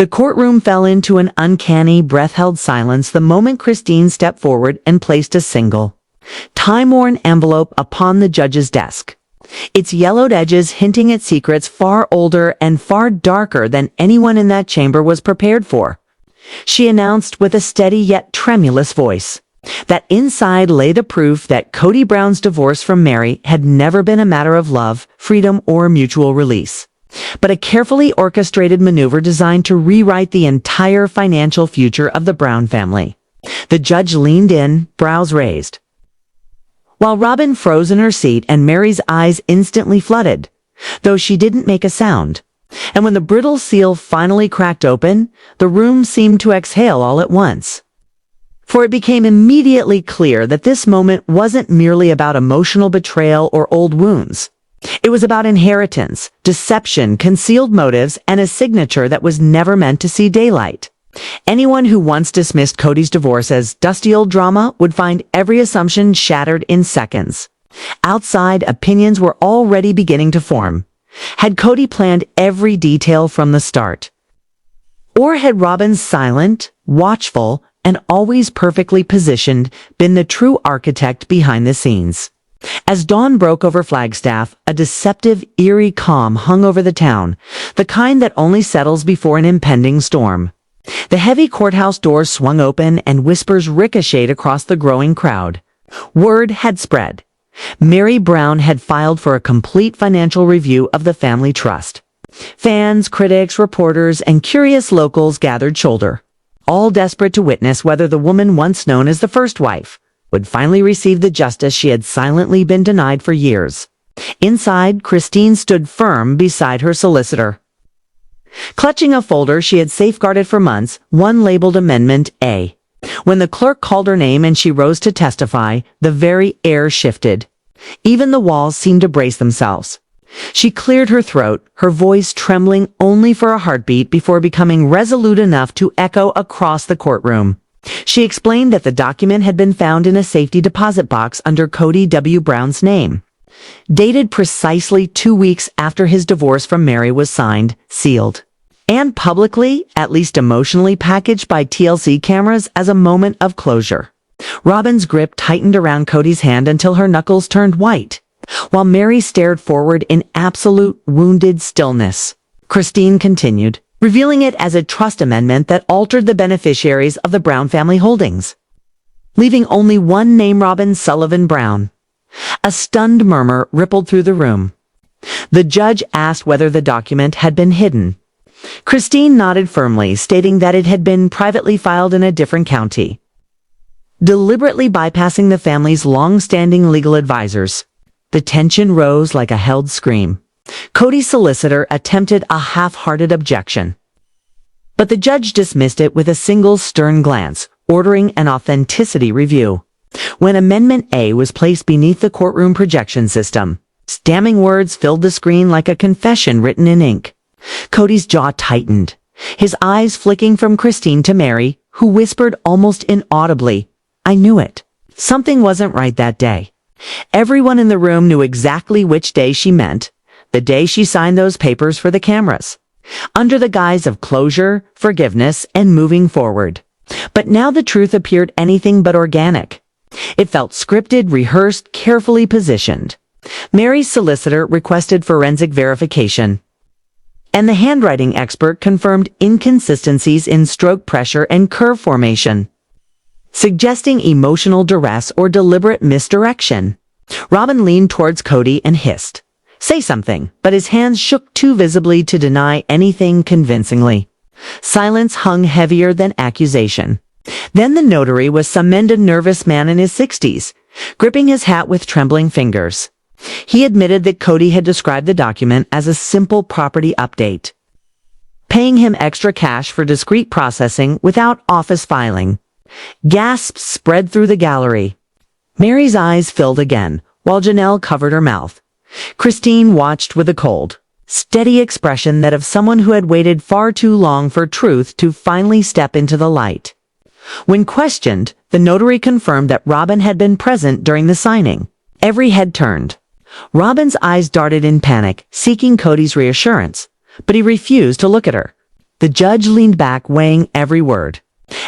The courtroom fell into an uncanny, breath-held silence the moment Christine stepped forward and placed a single, time-worn envelope upon the judge's desk, its yellowed edges hinting at secrets far older and far darker than anyone in that chamber was prepared for. She announced with a steady yet tremulous voice that inside lay the proof that Kody Brown's divorce from Meri had never been a matter of love, freedom, or mutual release, but a carefully orchestrated maneuver designed to rewrite the entire financial future of the Brown family. The judge leaned in, brows raised, while Robyn froze in her seat and Meri's eyes instantly flooded, though she didn't make a sound. And when the brittle seal finally cracked open, the room seemed to exhale all at once. For it became immediately clear that this moment wasn't merely about emotional betrayal or old wounds. It was about inheritance, deception, concealed motives, and a signature that was never meant to see daylight. Anyone who once dismissed Kody's divorce as dusty old drama would find every assumption shattered in seconds. Outside, opinions were already beginning to form. Had Kody planned every detail from the start? Or had Robyn's silent, watchful, and always perfectly positioned been the true architect behind the scenes? As dawn broke over Flagstaff, a deceptive, eerie calm hung over the town, the kind that only settles before an impending storm. The heavy courthouse doors swung open and whispers ricocheted across the growing crowd. Word had spread. Meri Brown had filed for a complete financial review of the family trust. Fans, critics, reporters, and curious locals gathered shoulder, all desperate to witness whether the woman once known as the first wife would finally receive the justice she had silently been denied for years. Inside, Christine stood firm beside her solicitor. Clutching a folder she had safeguarded for months, one labeled Amendment A. When the clerk called her name and she rose to testify, the very air shifted. Even the walls seemed to brace themselves. She cleared her throat, her voice trembling only for a heartbeat before becoming resolute enough to echo across the courtroom. She explained that the document had been found in a safety deposit box under Kody W. Brown's name, dated precisely 2 weeks after his divorce from Meri was signed, sealed, and publicly, at least emotionally, packaged by TLC cameras as a moment of closure. Robyn's grip tightened around Kody's hand until her knuckles turned white, while Meri stared forward in absolute, wounded stillness. Christine continued, revealing it as a trust amendment that altered the beneficiaries of the Brown family holdings, leaving only one name: Robyn Sullivan Brown. A stunned murmur rippled through the room. The judge asked whether the document had been hidden. Christine nodded firmly, stating that it had been privately filed in a different county, deliberately bypassing the family's long-standing legal advisors. The tension rose like a held scream. Kody's solicitor attempted a half-hearted objection, but the judge dismissed it with a single stern glance, ordering an authenticity review. When Amendment A was placed beneath the courtroom projection system, damning words filled the screen like a confession written in ink. Kody's jaw tightened, his eyes flicking from Christine to Meri, who whispered almost inaudibly, "I knew it." Something wasn't right that day. Everyone in the room knew exactly which day she meant, the day she signed those papers for the cameras, under the guise of closure, forgiveness, and moving forward. But now the truth appeared anything but organic. It felt scripted, rehearsed, carefully positioned. Meri's solicitor requested forensic verification, and the handwriting expert confirmed inconsistencies in stroke pressure and curve formation, suggesting emotional duress or deliberate misdirection. Robyn leaned towards Kody and hissed, "Say something," but his hands shook too visibly to deny anything convincingly. Silence hung heavier than accusation. Then the notary was summoned, a nervous man in his 60s, gripping his hat with trembling fingers. He admitted that Kody had described the document as a simple property update, paying him extra cash for discreet processing without office filing. Gasps spread through the gallery. Meri's eyes filled again, while Janelle covered her mouth. Christine watched with a cold, steady expression, that of someone who had waited far too long for truth to finally step into the light. When questioned, the notary confirmed that Robyn had been present during the signing. Every head turned. Robyn's eyes darted in panic, seeking Kody's reassurance, but he refused to look at her. The judge leaned back, weighing every word.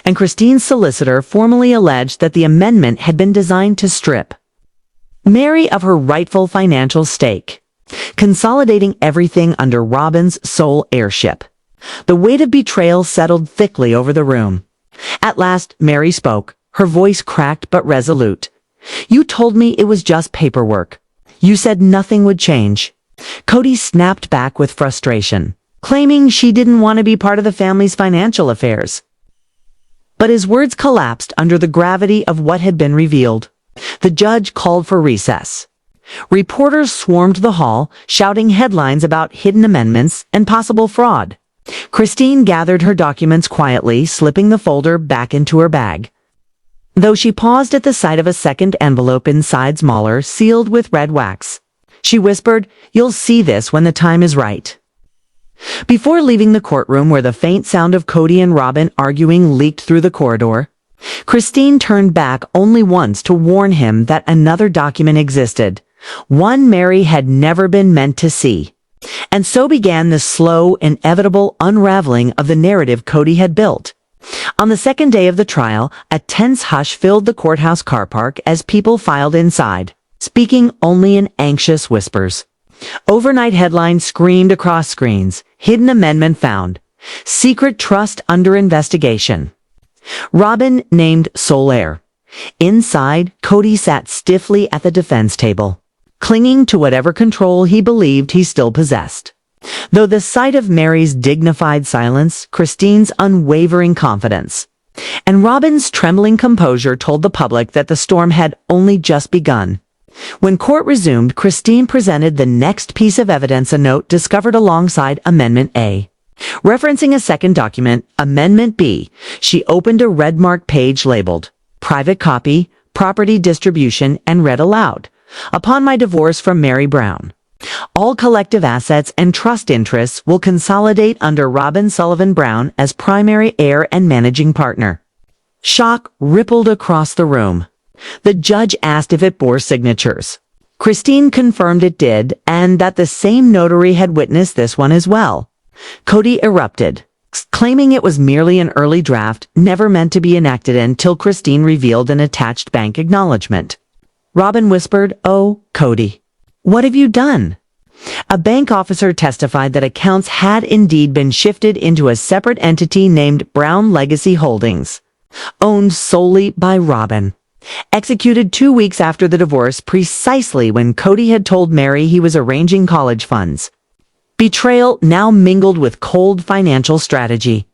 And Christine's solicitor formally alleged that the amendment had been designed to strip Meri of her rightful financial stake, consolidating everything under Robyn's sole heirship. The weight of betrayal settled thickly over the room. At last, Meri spoke, her voice cracked but resolute. "You told me it was just paperwork. You said nothing would change." Kody snapped back with frustration, claiming she didn't want to be part of the family's financial affairs. But his words collapsed under the gravity of what had been revealed. The judge called for recess. Reporters swarmed the hall, shouting headlines about hidden amendments and possible fraud. Christine gathered her documents quietly, slipping the folder back into her bag. Though she paused at the sight of a second envelope inside, smaller, sealed with red wax. She whispered, "You'll see this when the time is right." Before leaving the courtroom, where the faint sound of Kody and Robyn arguing leaked through the corridor, Christine turned back only once to warn him that another document existed, one Meri had never been meant to see. And so began the slow, inevitable unraveling of the narrative Kody had built. On the second day of the trial, a tense hush filled the courthouse car park as people filed inside, speaking only in anxious whispers. Overnight headlines screamed across screens, "Hidden amendment found. Secret trust under investigation." Robyn named sole heir. Inside, Kody sat stiffly at the defense table, clinging to whatever control he believed he still possessed. Though the sight of Meri's dignified silence, Christine's unwavering confidence, and Robyn's trembling composure told the public that the storm had only just begun. When court resumed, Christine presented the next piece of evidence, a note discovered alongside Amendment A. Referencing a second document, Amendment B, she opened a red-marked page labeled, "Private Copy, Property Distribution," and read aloud, "Upon my divorce from Meri Brown, all collective assets and trust interests will consolidate under Robyn Sullivan Brown as primary heir and managing partner." Shock rippled across the room. The judge asked if it bore signatures. Christine confirmed it did, and that the same notary had witnessed this one as well. Kody erupted, claiming it was merely an early draft, never meant to be enacted until Christine revealed an attached bank acknowledgement. Robyn whispered, "Oh, Kody, what have you done?" A bank officer testified that accounts had indeed been shifted into a separate entity named Brown Legacy Holdings, owned solely by Robyn. Executed 2 weeks after the divorce, precisely when Kody had told Meri he was arranging college funds. Betrayal now mingled with cold financial strategy.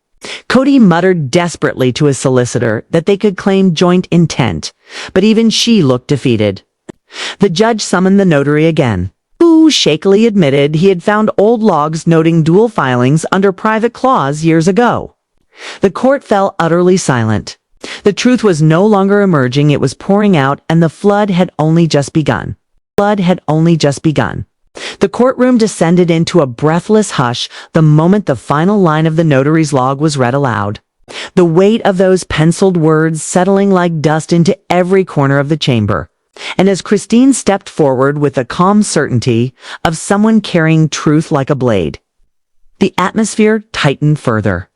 Kody muttered desperately to his solicitor that they could claim joint intent, but even she looked defeated. The judge summoned the notary again, who shakily admitted he had found old logs noting dual filings under private clause years ago. The court fell utterly silent. The truth was no longer emerging, it was pouring out, and the flood had only just begun. The courtroom descended into a breathless hush the moment the final line of the notary's log was read aloud. The weight of those penciled words settling like dust into every corner of the chamber. And as Christine stepped forward with the calm certainty of someone carrying truth like a blade, the atmosphere tightened further.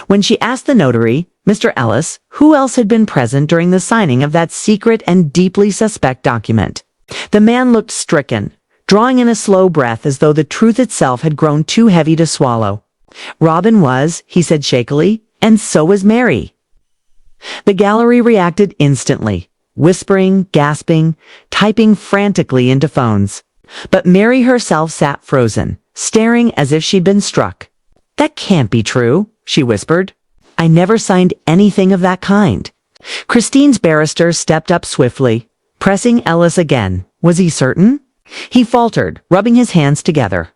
When she asked the notary, Mr. Ellis, who else had been present during the signing of that secret and deeply suspect document, the man looked stricken, drawing in a slow breath as though the truth itself had grown too heavy to swallow. "Robyn was," he said shakily, "and so was Meri." The gallery reacted instantly, whispering, gasping, typing frantically into phones. But Meri herself sat frozen, staring as if she'd been struck. "That can't be true," she whispered. "I never signed anything of that kind." Christine's barrister stepped up swiftly, pressing Ellis again. Was he certain? He faltered, rubbing his hands together.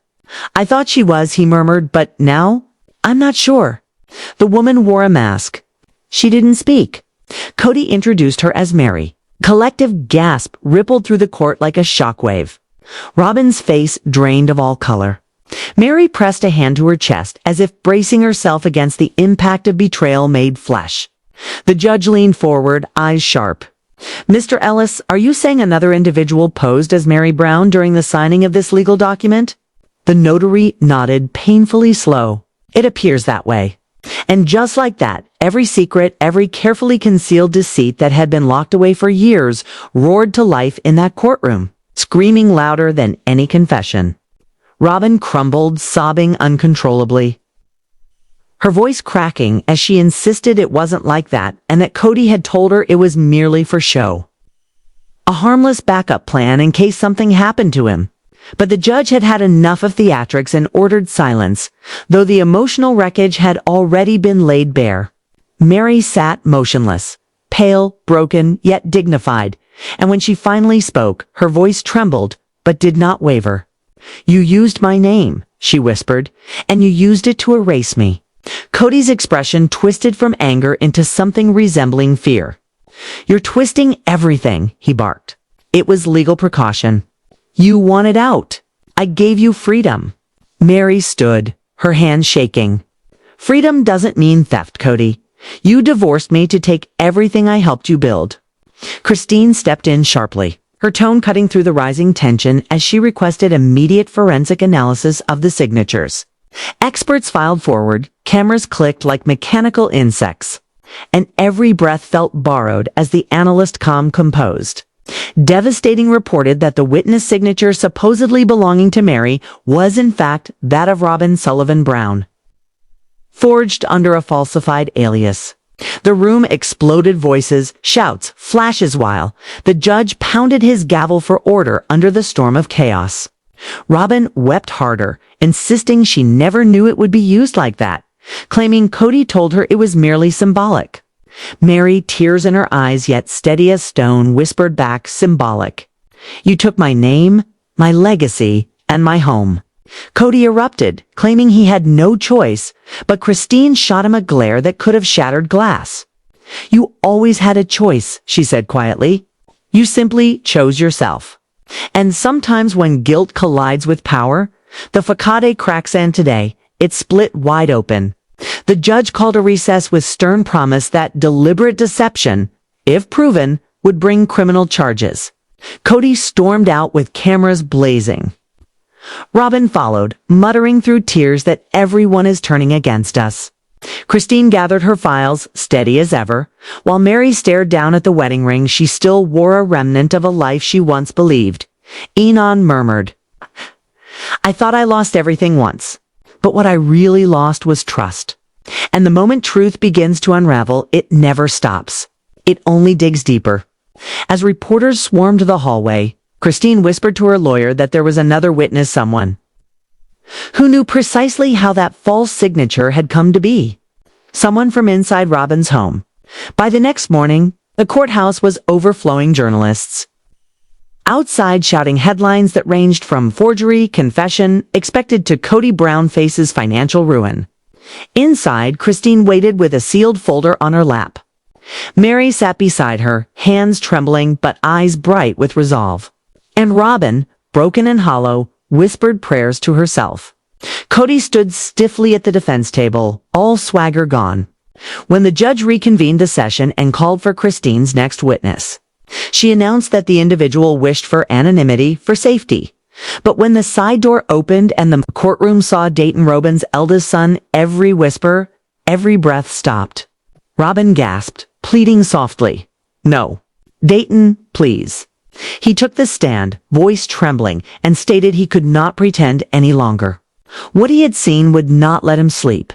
"I thought she was," he murmured, "but now? I'm not sure." The woman wore a mask. She didn't speak. Kody introduced her as Meri. Collective gasp rippled through the court like a shockwave. Robyn's face drained of all color. Meri pressed a hand to her chest as if bracing herself against the impact of betrayal made flesh. The judge leaned forward, eyes sharp. "Mr. Ellis, are you saying another individual posed as Meri Brown during the signing of this legal document?" The notary nodded, painfully slow. "It appears that way." And just like that, every secret, every carefully concealed deceit that had been locked away for years roared to life in that courtroom, screaming louder than any confession. Robyn crumbled, sobbing uncontrollably, her voice cracking as she insisted it wasn't like that and that Kody had told her it was merely for show. A harmless backup plan in case something happened to him. But the judge had had enough of theatrics and ordered silence, though the emotional wreckage had already been laid bare. Meri sat motionless, pale, broken, yet dignified, and when she finally spoke, her voice trembled, but did not waver. "You used my name," she whispered, "and you used it to erase me." Kody's expression twisted from anger into something resembling fear. "You're twisting everything," he barked. "It was legal precaution. You wanted out. I gave you freedom." Meri stood, her hands shaking. "Freedom doesn't mean theft, Kody. You divorced me to take everything I helped you build." Christine stepped in sharply, her tone cutting through the rising tension as she requested immediate forensic analysis of the signatures. Experts filed forward, cameras clicked like mechanical insects, and every breath felt borrowed as the analyst composed. Devastating reported that the witness signature supposedly belonging to Meri was in fact that of Robyn Sullivan Brown, forged under a falsified alias. The room exploded, voices, shouts, flashes, while the judge pounded his gavel for order under the storm of chaos. Robyn wept harder, insisting she never knew it would be used like that, claiming Kody told her it was merely symbolic. Meri, tears in her eyes yet steady as stone, whispered back, "Symbolic. You took my name, my legacy, and my home." Kody erupted, claiming he had no choice, but Christine shot him a glare that could have shattered glass. "You always had a choice," she said quietly. "You simply chose yourself. And sometimes when guilt collides with power, the facade cracks, and today, it split wide open." The judge called a recess with stern promise that deliberate deception, if proven, would bring criminal charges. Kody stormed out with cameras blazing. Robyn followed, muttering through tears that everyone is turning against us. Christine gathered her files, steady as ever, while Meri stared down at the wedding ring she still wore, a remnant of a life she once believed. Enon murmured, "I thought I lost everything once, but what I really lost was trust. And the moment truth begins to unravel, it never stops. It only digs deeper." As reporters swarmed the hallway, Christine whispered to her lawyer that there was another witness, someone who knew precisely how that false signature had come to be. Someone from inside Robyn's home. By the next morning, the courthouse was overflowing journalists. Outside, shouting headlines that ranged from forgery, confession, expected to Kody Brown faces financial ruin. Inside, Christine waited with a sealed folder on her lap. Meri sat beside her, hands trembling but eyes bright with resolve. And Robyn, broken and hollow, whispered prayers to herself. Kody stood stiffly at the defense table, all swagger gone, when the judge reconvened the session and called for Christine's next witness. She announced that the individual wished for anonymity for safety. But when the side door opened and the courtroom saw Dayton, Robyn's eldest son, every whisper, every breath stopped. Robyn gasped, pleading softly, "No. Dayton, please." He took the stand, voice trembling, and stated he could not pretend any longer. What he had seen would not let him sleep.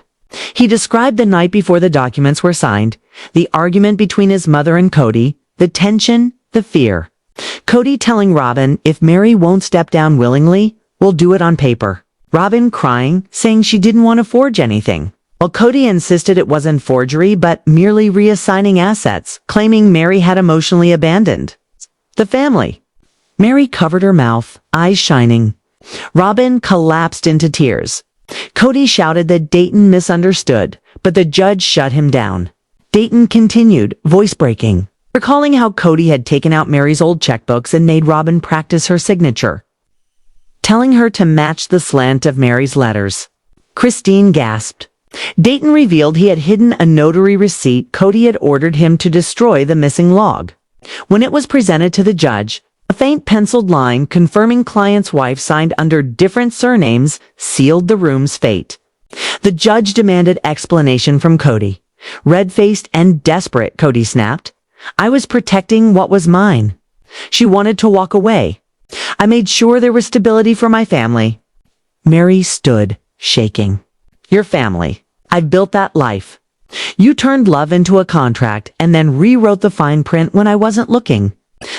He described the night before the documents were signed, the argument between his mother and Kody, the tension, the fear. Kody telling Robyn if Meri won't step down willingly, we'll do it on paper. Robyn crying, saying she didn't want to forge anything, while Kody insisted it wasn't forgery but merely reassigning assets, claiming Meri had emotionally abandoned the family. Meri covered her mouth, eyes shining. Robyn collapsed into tears. Kody shouted that Dayton misunderstood, but the judge shut him down. Dayton continued, voice breaking, recalling how Kody had taken out Meri's old checkbooks and made Robyn practice her signature, telling her to match the slant of Meri's letters. Christine gasped. Dayton revealed he had hidden a notary receipt Kody had ordered him to destroy the missing log. When it was presented to the judge, a faint penciled line confirming client's wife signed under different surnames sealed the room's fate. The judge demanded explanation from Kody. Red-faced and desperate, Kody snapped. I was protecting what was mine. She wanted to walk away. I made sure there was stability for my family. Meri stood, shaking. Your family. I've built that life. You turned love into a contract and then rewrote the fine print when I wasn't looking.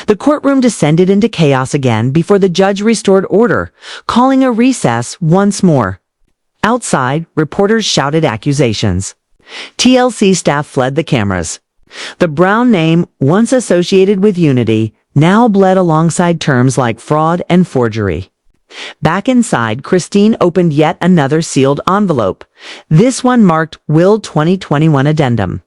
The courtroom descended into chaos again before the judge restored order, calling a recess once more. Outside, reporters shouted accusations. TLC staff fled the cameras. The Brown name, once associated with unity, now bled alongside terms like fraud and forgery. Back inside, Christine opened yet another sealed envelope. This one marked Will 2021 Addendum.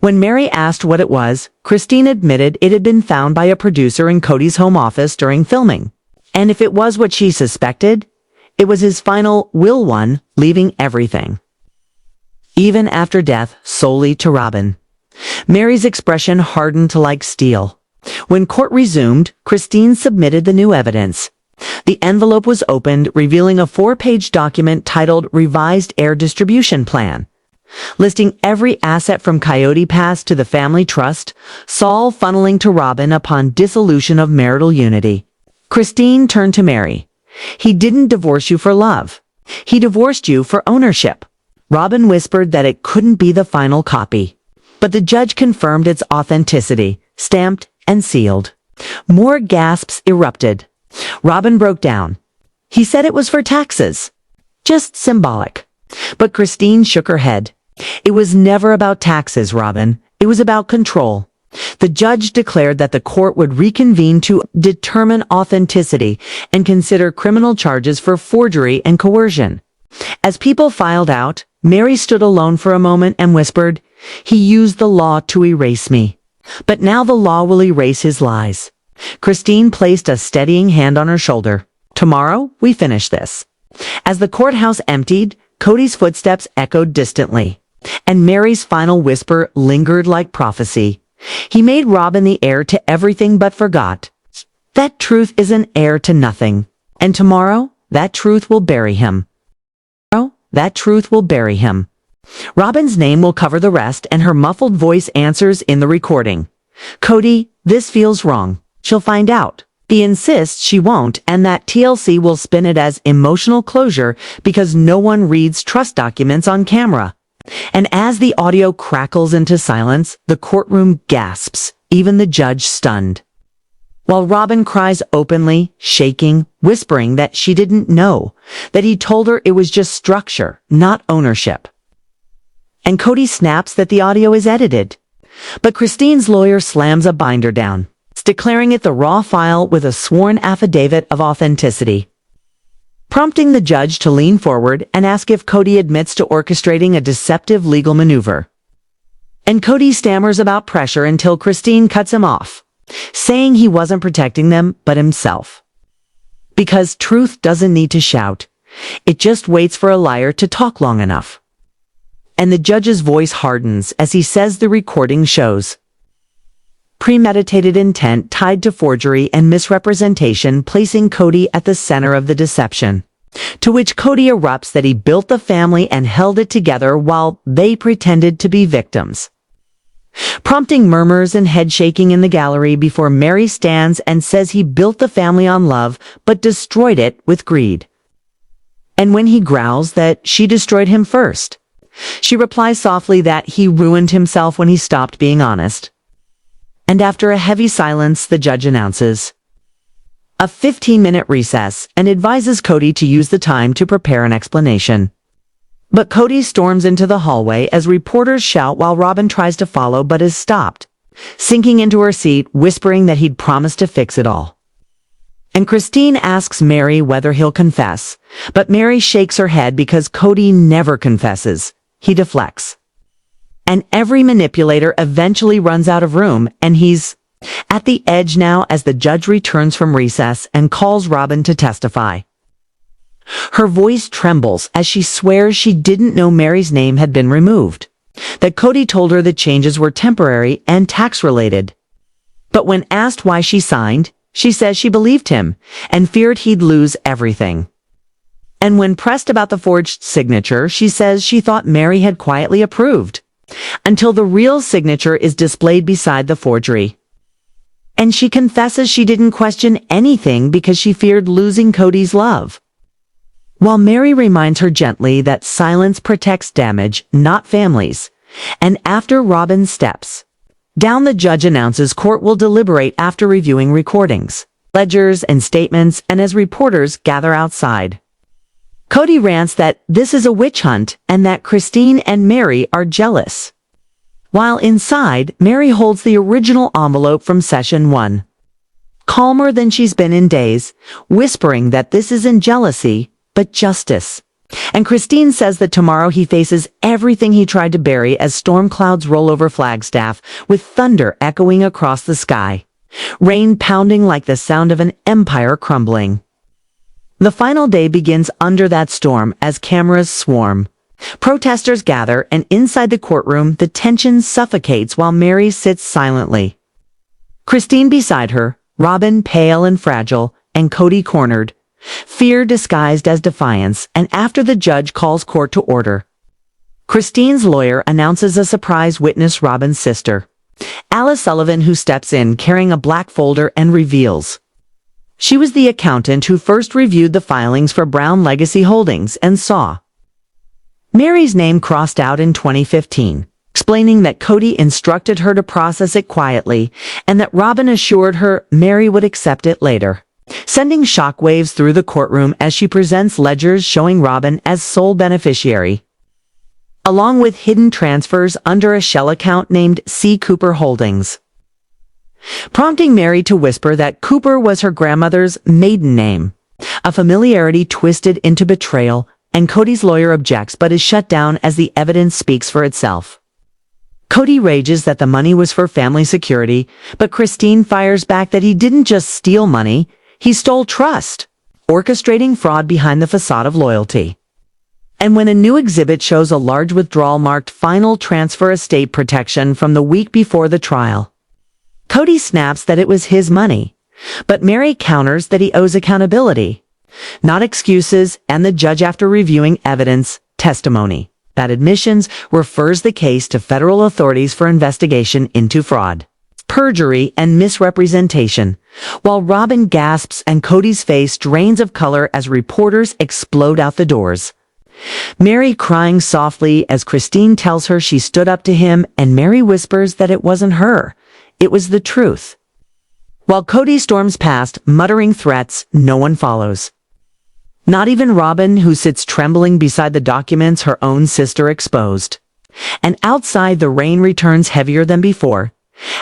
When Meri asked what it was, Christine admitted it had been found by a producer in Kody's home office during filming. And if it was what she suspected, it was his final Will one, leaving everything. Even after death, solely to Robyn. Meri's expression hardened to like steel. When court resumed, Christine submitted the new evidence. The envelope was opened, revealing a 4-page document titled Revised Heir Distribution Plan, listing every asset from Kody Pass to the family trust, all funneling to Robyn upon dissolution of marital unity. Christine turned to Meri. He didn't divorce you for love. He divorced you for ownership. Robyn whispered that it couldn't be the final copy, but the judge confirmed its authenticity, stamped and sealed. More gasps erupted. Robyn broke down. He said it was for taxes. Just symbolic. But Christine shook her head. It was never about taxes, Robyn. It was about control. The judge declared that the court would reconvene to determine authenticity and consider criminal charges for forgery and coercion. As people filed out, Meri stood alone for a moment and whispered, "He used the law to erase me. But now the law will erase his lies." Christine placed a steadying hand on her shoulder. "Tomorrow, we finish this." As the courthouse emptied, Kody's footsteps echoed distantly, and Meri's final whisper lingered like prophecy. He made Robyn the heir to everything but forgot. That truth is an heir to nothing. And tomorrow, that truth will bury him. That truth will bury him. Robyn's name will cover the rest, and her muffled voice answers in the recording. "Kody, this feels wrong. She'll find out. He insists she won't, and that TLC will spin it as emotional closure because no one reads trust documents on camera." And as the audio crackles into silence, the courtroom gasps, even the judge stunned. While Robyn cries openly, shaking, whispering that she didn't know, that he told her it was just structure, not ownership. And Kody snaps that the audio is edited. But Christine's lawyer slams a binder down, declaring it the raw file with a sworn affidavit of authenticity, prompting the judge to lean forward and ask if Kody admits to orchestrating a deceptive legal maneuver. And Kody stammers about pressure until Christine cuts him off, saying he wasn't protecting them but himself. Because truth doesn't need to shout. It just waits for a liar to talk long enough. And the judge's voice hardens as he says the recording shows premeditated intent tied to forgery and misrepresentation, placing Kody at the center of the deception. To which Kody erupts that he built the family and held it together while they pretended to be victims, prompting murmurs and head shaking in the gallery before Meri stands and says he built the family on love but destroyed it with greed. And when he growls that she destroyed him first, she replies softly that he ruined himself when he stopped being honest. And after a heavy silence, the judge announces a 15-minute recess and advises Kody to use the time to prepare an explanation. But Kody storms into the hallway as reporters shout while Robyn tries to follow but is stopped, sinking into her seat, whispering that he'd promised to fix it all. And Christine asks Meri whether he'll confess, but Meri shakes her head because Kody never confesses. He deflects. And every manipulator eventually runs out of room, and he's at the edge now as the judge returns from recess and calls Robyn to testify. Her voice trembles as she swears she didn't know Meri's name had been removed, that Kody told her the changes were temporary and tax-related. But when asked why she signed, she says she believed him and feared he'd lose everything. And when pressed about the forged signature, she says she thought Meri had quietly approved, until the real signature is displayed beside the forgery. And she confesses she didn't question anything because she feared losing Kody's love. While Meri reminds her gently that silence protects damage, not families. And after Robyn steps down, the judge announces court will deliberate after reviewing recordings, ledgers, and statements, and as reporters gather outside, Kody rants that this is a witch hunt and that Christine and Meri are jealous. While inside, Meri holds the original envelope from session 1, calmer than she's been in days, whispering that this isn't jealousy, but justice. And Christine says that tomorrow he faces everything he tried to bury as storm clouds roll over Flagstaff, with thunder echoing across the sky, rain pounding like the sound of an empire crumbling. The final day begins under that storm as cameras swarm. Protesters gather, and inside the courtroom, the tension suffocates while Meri sits silently. Christine beside her, Robyn pale and fragile, and Kody cornered, fear disguised as defiance. And after the judge calls court to order, Christine's lawyer announces a surprise witness, Robyn's sister, Alice Sullivan, who steps in carrying a black folder and reveals she was the accountant who first reviewed the filings for Brown Legacy Holdings and saw Meri's name crossed out in 2015, explaining that Kody instructed her to process it quietly and that Robyn assured her Meri would accept it later, sending shockwaves through the courtroom as she presents ledgers showing Robyn as sole beneficiary, along with hidden transfers under a shell account named C. Cooper Holdings, prompting Meri to whisper that Cooper was her grandmother's maiden name, a familiarity twisted into betrayal. And Kody's lawyer objects but is shut down as the evidence speaks for itself. Kody rages that the money was for family security, but Christine fires back that he didn't just steal money, he stole trust, orchestrating fraud behind the facade of loyalty. And when a new exhibit shows a large withdrawal marked final transfer estate protection from the week before the trial, Kody snaps that it was his money, but Meri counters that he owes accountability, not excuses. And the judge, after reviewing evidence, testimony, that admissions, refers the case to federal authorities for investigation into fraud, perjury, and misrepresentation, while Robyn gasps and Kody's face drains of color as reporters explode out the doors. Meri crying softly as Christine tells her she stood up to him, and Meri whispers that it wasn't her, it was the truth. While Kody storms past, muttering threats, no one follows. Not even Robyn, who sits trembling beside the documents her own sister exposed. And outside, the rain returns heavier than before,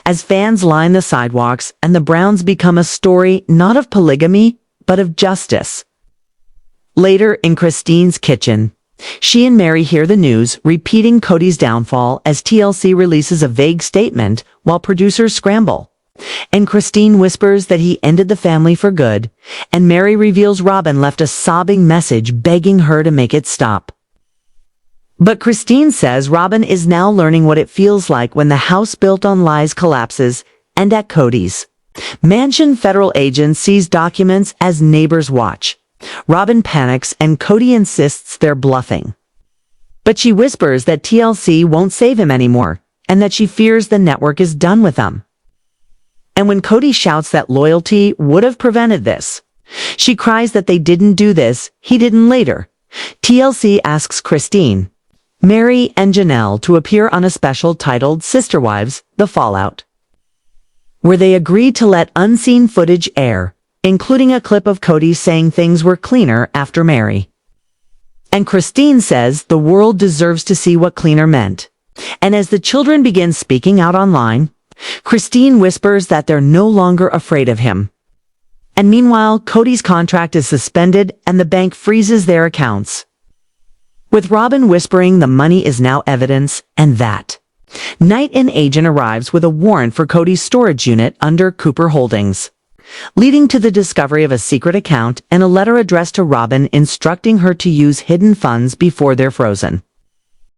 as fans line the sidewalks, and the Browns become a story not of polygamy, but of justice. Later, in Christine's kitchen, she and Meri hear the news, repeating Kody's downfall as TLC releases a vague statement while producers scramble. And Christine whispers that he ended the family for good, and Meri reveals Robyn left a sobbing message begging her to make it stop. But Christine says Robyn is now learning what it feels like when the house built on lies collapses, and at Kody's mansion, federal agents seize documents as neighbors watch. Robyn panics and Kody insists they're bluffing. But she whispers that TLC won't save him anymore, and that she fears the network is done with him. And when Kody shouts that loyalty would have prevented this, she cries that they didn't do this, he didn't later. TLC asks Christine, Meri, and Janelle to appear on a special titled Sister Wives, The Fallout, where they agreed to let unseen footage air, including a clip of Kody saying things were cleaner after Meri. And Christine says the world deserves to see what cleaner meant. And as the children begin speaking out online, Christine whispers that they're no longer afraid of him. And meanwhile, Kody's contract is suspended and the bank freezes their accounts, with Robyn whispering the money is now evidence, and that night an agent arrives with a warrant for Kody's storage unit under Cooper Holdings, leading to the discovery of a secret account and a letter addressed to Robyn instructing her to use hidden funds before they're frozen.